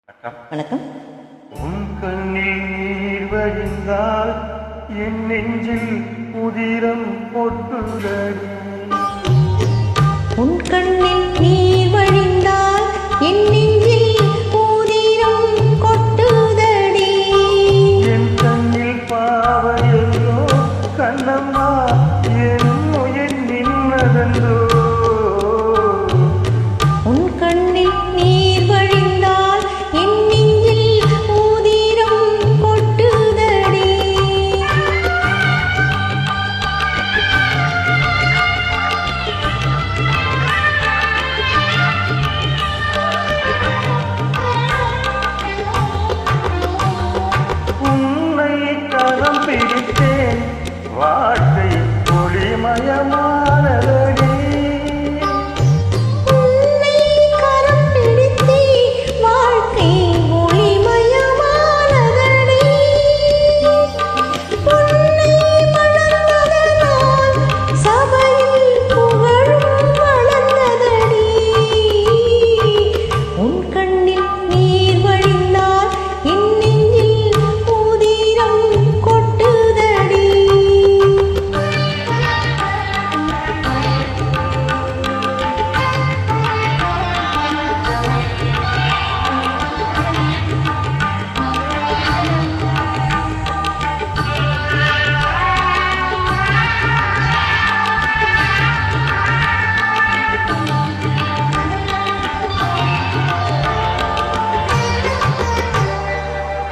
வணக்கம். உன் கண்ணில் நீர் வழிந்தால் என் நெஞ்சில் உதிரம் பொட்டுதடி. உன் கண்ணில் நீர் வழிந்தால் என் நெஞ்சில் உதிரம் கொட்டுதடி. என் கண்ணில் பாவையோ கண்ணம்மா என் உயிர் நின்னதென்றோ. உன் கண்ணில் நீர் வழிந்தால் என் நெஞ்சில் உதிரம் கொட்டுதடி. உன்னை கரம் பிடித்தேன் வாழ்க்கை ஒளிமயமானதடி.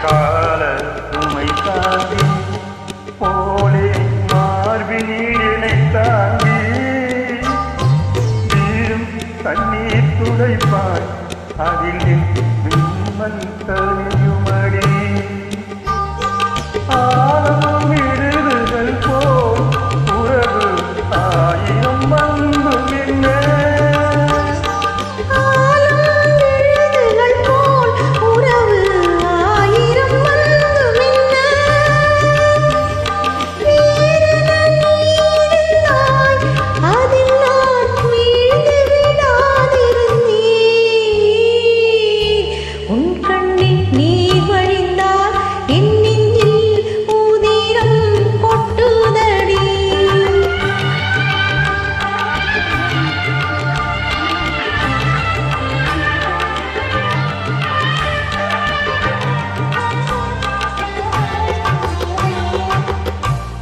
கால சுமை தாண்டி போலே மார்பினீரை தாண்டி வீழும் தண்ணீர் துடைப்பாய் அதில் மின்மல் தனியுமடி. ஆழமும் விடுதல் போல் உறவு ஆயிரம் வந்தும் என்ன.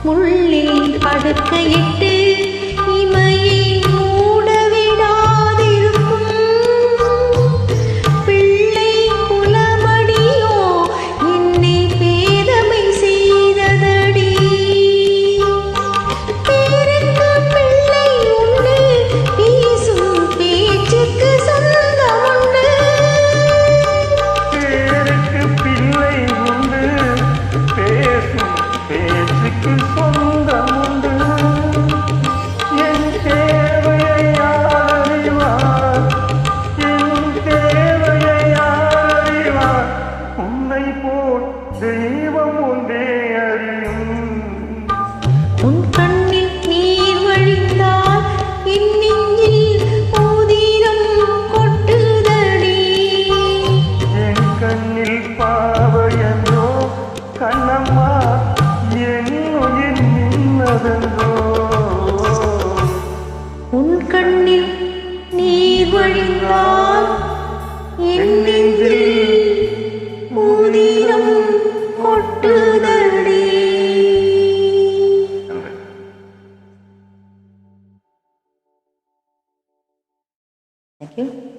முள்ளில் படுக்கையிட்டு இமையை மூட விடாதிருக்கும் பிள்ளை குலமடியோ என்னை பேதமை செய்ததடி. பேருக்கு பிள்ளை உண்டு பேசும் பேச்சுக்கு சொந்தம் உண்டு. பேருக்கு பிள்ளை உண்டு பேசும் பேச்சுக்கு சொந்தம் உண்டு. என் தேவையை அறிவார், என் தேவையை அறிவார். உன்னை போல் தெய்வம் ஒன்றே அறியும். உன் கண்ணில் நீர் வழிந்தால் என் நெஞ்சில் உதிரம் கொட்டுதடி. என் கண்ணில் பாவையன்றோ கண்ணம்மா என் உயிர் நின்னதென்றோ. உன் கண்ணில் நீர் வழிந்தால் என் நெஞ்சில் உதிரம் கொட்டுதடி. Thank you.